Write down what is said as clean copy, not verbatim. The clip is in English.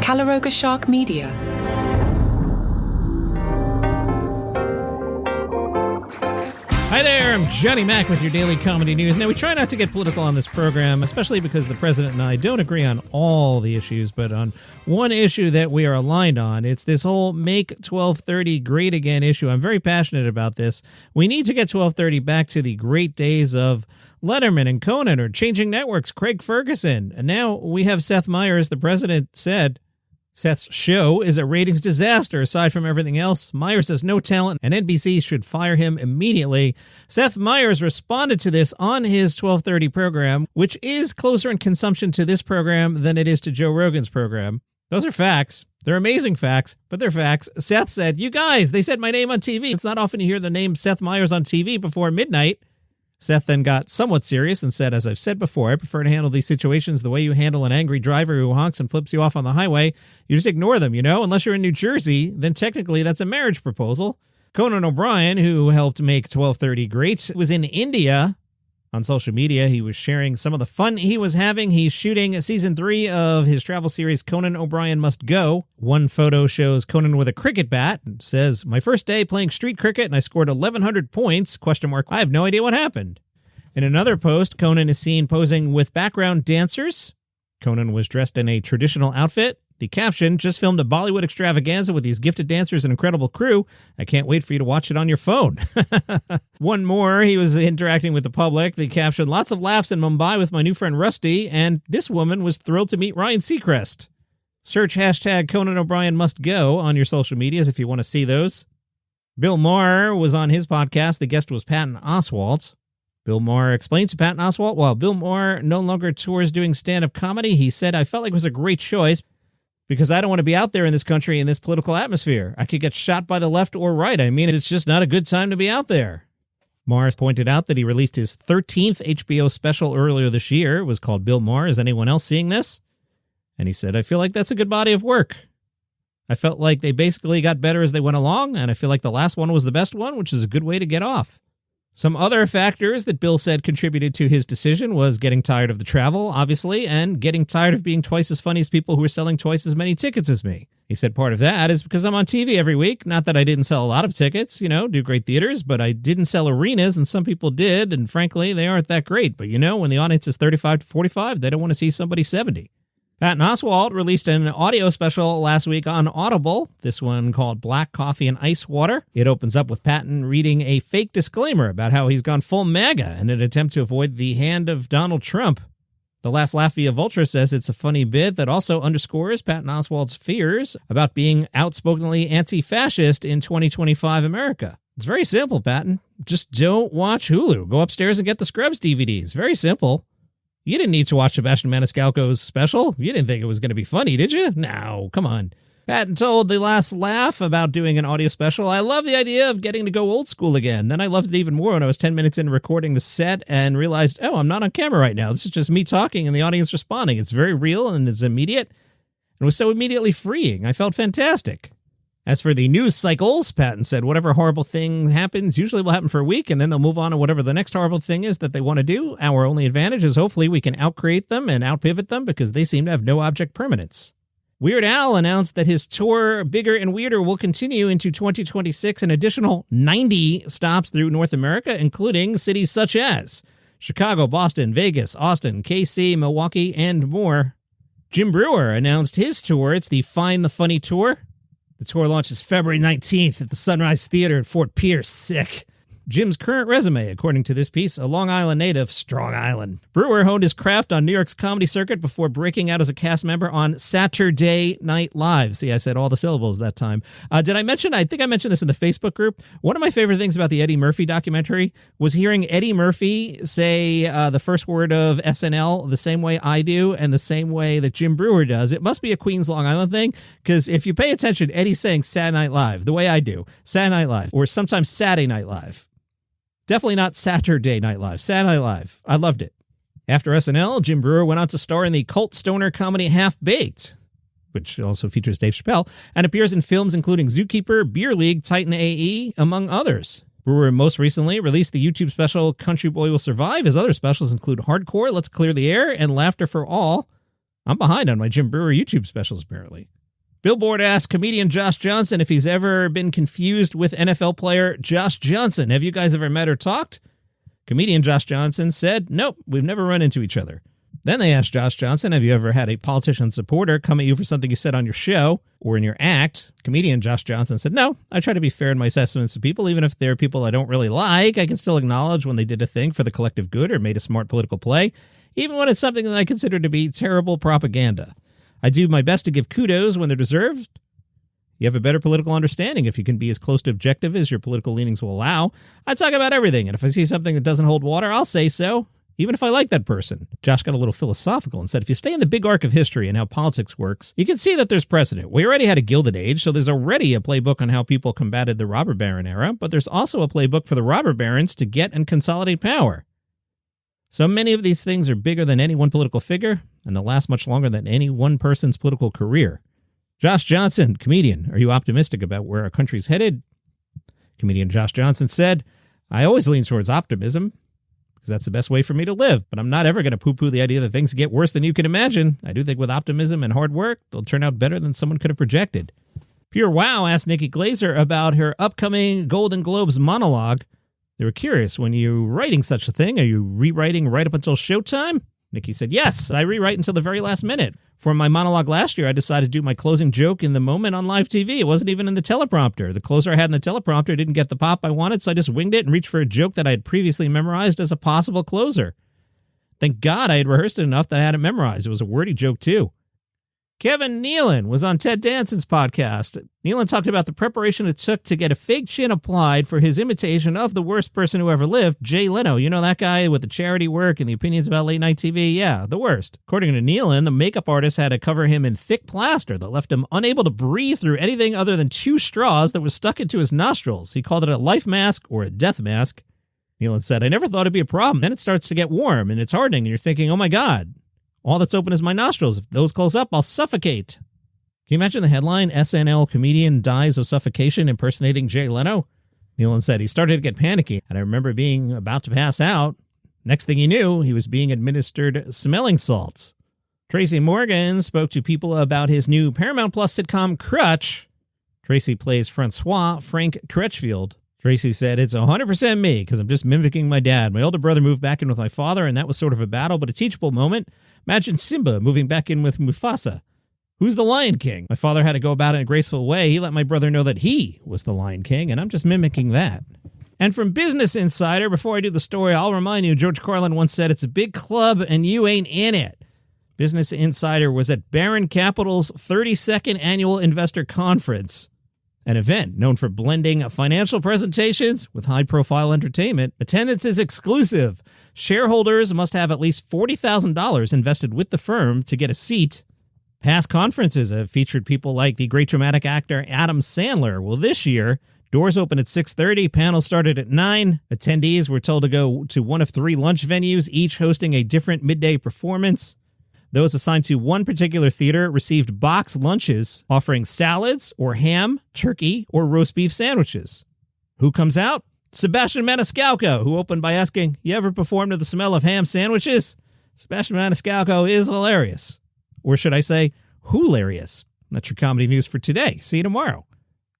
Calaroga Shark Media. Hi there, I'm Johnny Mac with your daily comedy news. Now, we try not to get political on this program, especially because the president and I don't agree on all the issues, but on one issue that we are aligned on. It's this whole Make 1230 Great Again issue. I'm very passionate about this. We need to get 1230 back to the great days of Letterman and Conan, or changing networks, Craig Ferguson. And now we have Seth Meyers. The president said Seth's show is a ratings disaster aside from everything else. Meyers has no talent, and NBC should fire him immediately. Seth Meyers responded to this on his 1230 program, which is closer in consumption to this program than it is to Joe Rogan's program. Those are facts. They're amazing facts, but they're facts. Seth said, "You guys, they said my name on TV. It's not often you hear the name Seth Meyers on TV before midnight." Seth then got somewhat serious and said, "As I've said before, I prefer to handle these situations the way you handle an angry driver who honks and flips you off on the highway. You just ignore them, unless you're in New Jersey, then technically that's a marriage proposal." Conan O'Brien, who helped make 1230 great, was in India. On social media, he was sharing some of the fun he was having. He's shooting season 3 of his travel series, Conan O'Brien Must Go. One photo shows Conan with a cricket bat and says, "My first day playing street cricket and I scored 1,100 points, ? I have no idea what happened." In another post, Conan is seen posing with background dancers. Conan was dressed in a traditional outfit. The caption, "Just filmed a Bollywood extravaganza with these gifted dancers and incredible crew. I can't wait for you to watch it on your phone." One more, he was interacting with the public. The caption, "Lots of laughs in Mumbai with my new friend Rusty, and this woman was thrilled to meet Ryan Seacrest." Search hashtag Conan O'Brien Must Go on your social medias if you want to see those. Bill Maher was on his podcast. The guest was Patton Oswalt. Bill Maher explains to Patton Oswalt, while Bill Maher no longer tours doing stand-up comedy, he said, "I felt like it was a great choice because I don't want to be out there in this country in this political atmosphere. I could get shot by the left or right. I mean, it's just not a good time to be out there." Maher pointed out that he released his 13th HBO special earlier this year. It was called Bill Maher, Is Anyone Else Seeing This? And he said, "I feel like that's a good body of work. I felt like they basically got better as they went along, and I feel like the last one was the best one, which is a good way to get off." Some other factors that Bill said contributed to his decision was getting tired of the travel, obviously, and getting tired of being twice as funny as people who are selling twice as many tickets as me. He said part of that is because I'm on TV every week. Not that I didn't sell a lot of tickets, do great theaters, but I didn't sell arenas, and some people did, and frankly, they aren't that great. But when the audience is 35 to 45, they don't want to see somebody 70. Patton Oswalt released an audio special last week on Audible, this one called Black Coffee and Ice Water. It opens up with Patton reading a fake disclaimer about how he's gone full MAGA in an attempt to avoid the hand of Donald Trump. The Last Laugh via Vulture says it's a funny bit that also underscores Patton Oswalt's fears about being outspokenly anti-fascist in 2025 America. It's very simple, Patton. Just don't watch Hulu. Go upstairs and get the Scrubs DVDs. Very simple. You didn't need to watch Sebastian Maniscalco's special. You didn't think it was going to be funny, did you? No, come on. Patton told The Last Laugh about doing an audio special. "I love the idea of getting to go old school again. Then I loved it even more when I was 10 minutes into recording the set and realized, I'm not on camera right now. This is just me talking and the audience responding. It's very real and it's immediate. And it was so immediately freeing. I felt fantastic." As for the news cycles, Patton said whatever horrible thing happens usually will happen for a week, and then they'll move on to whatever the next horrible thing is that they want to do. Our only advantage is hopefully we can outcreate them and outpivot them because they seem to have no object permanence. Weird Al announced that his tour, Bigger and Weirder, will continue into 2026, an additional 90 stops through North America, including cities such as Chicago, Boston, Vegas, Austin, KC, Milwaukee, and more. Jim Brewer announced his tour. It's the Find the Funny Tour. The tour launches February 19th at the Sunrise Theater in Fort Pierce. Sick. Jim's current resume, according to this piece, a Long Island native, Strong Island. Brewer honed his craft on New York's comedy circuit before breaking out as a cast member on Saturday Night Live. See, I said all the syllables that time. Did I mention, I think I mentioned this in the Facebook group, one of my favorite things about the Eddie Murphy documentary was hearing Eddie Murphy say the first word of SNL the same way I do and the same way that Jim Brewer does. It must be a Queens, Long Island thing, because if you pay attention, Eddie's saying Saturday Night Live the way I do. Saturday Night Live, or sometimes Saturday Night Live. Definitely not Saturday Night Live. Saturday Night Live. I loved it. After SNL, Jim Brewer went on to star in the cult stoner comedy Half Baked, which also features Dave Chappelle, and appears in films including Zookeeper, Beer League, Titan AE, among others. Brewer most recently released the YouTube special Country Boy Will Survive. His other specials include Hardcore, Let's Clear the Air, and Laughter for All. I'm behind on my Jim Brewer YouTube specials, apparently. Billboard asked comedian Josh Johnson if he's ever been confused with NFL player Josh Johnson. Have you guys ever met or talked? Comedian Josh Johnson said, nope, we've never run into each other. Then they asked Josh Johnson, have you ever had a politician supporter come at you for something you said on your show or in your act? Comedian Josh Johnson said, no, I try to be fair in my assessments of people. Even if they're people I don't really like, I can still acknowledge when they did a thing for the collective good or made a smart political play, even when it's something that I consider to be terrible propaganda. I do my best to give kudos when they're deserved. You have a better political understanding if you can be as close to objective as your political leanings will allow. I talk about everything, and if I see something that doesn't hold water, I'll say so, even if I like that person. Josh got a little philosophical and said, if you stay in the big arc of history and how politics works, you can see that there's precedent. We already had a Gilded Age, so there's already a playbook on how people combated the robber baron era, but there's also a playbook for the robber barons to get and consolidate power. So many of these things are bigger than any one political figure, and they'll last much longer than any one person's political career. Josh Johnson, comedian, are you optimistic about where our country's headed? Comedian Josh Johnson said, I always lean towards optimism, because that's the best way for me to live, but I'm not ever going to poo-poo the idea that things get worse than you can imagine. I do think with optimism and hard work, they'll turn out better than someone could have projected. Pure Wow asked Nikki Glaser about her upcoming Golden Globes monologue. They were curious, when you're writing such a thing, are you rewriting right up until showtime? Nikki said, yes, I rewrite until the very last minute. For my monologue last year, I decided to do my closing joke in the moment on live TV. It wasn't even in the teleprompter. The closer I had in the teleprompter didn't get the pop I wanted, so I just winged it and reached for a joke that I had previously memorized as a possible closer. Thank God I had rehearsed it enough that I had it memorized. It was a wordy joke, too. Kevin Nealon was on Ted Danson's podcast. Nealon talked about the preparation it took to get a fake chin applied for his imitation of the worst person who ever lived, Jay Leno. You know that guy with the charity work and the opinions about late-night TV? Yeah, the worst. According to Nealon, the makeup artist had to cover him in thick plaster that left him unable to breathe through anything other than 2 straws that was stuck into his nostrils. He called it a life mask or a death mask. Nealon said, I never thought it'd be a problem. Then it starts to get warm and it's hardening and you're thinking, oh my God. All that's open is my nostrils. If those close up, I'll suffocate. Can you imagine the headline, SNL comedian dies of suffocation impersonating Jay Leno? Nealon said he started to get panicky, and I remember being about to pass out. Next thing he knew, he was being administered smelling salts. Tracy Morgan spoke to people about his new Paramount Plus sitcom, Crutch. Tracy plays Francois Frank Crutchfield. Tracy said, it's 100% me, because I'm just mimicking my dad. My older brother moved back in with my father, and that was sort of a battle, but a teachable moment. Imagine Simba moving back in with Mufasa. Who's the Lion King? My father had to go about it in a graceful way. He let my brother know that he was the Lion King, and I'm just mimicking that. And from Business Insider, before I do the story, I'll remind you, George Carlin once said, it's a big club, and you ain't in it. Business Insider was at Barron Capital's 32nd Annual Investor Conference, an event known for blending financial presentations with high-profile entertainment. Attendance is exclusive. Shareholders must have at least $40,000 invested with the firm to get a seat. Past conferences have featured people like the great dramatic actor Adam Sandler. Well, this year, doors opened at 6:30, panels started at 9. Attendees were told to go to one of 3 lunch venues, each hosting a different midday performance. Those assigned to one particular theater received box lunches offering salads or ham, turkey, or roast beef sandwiches. Who comes out? Sebastian Maniscalco, who opened by asking, you ever perform to the smell of ham sandwiches? Sebastian Maniscalco is hilarious. Or should I say, hilarious. That's your comedy news for today. See you tomorrow.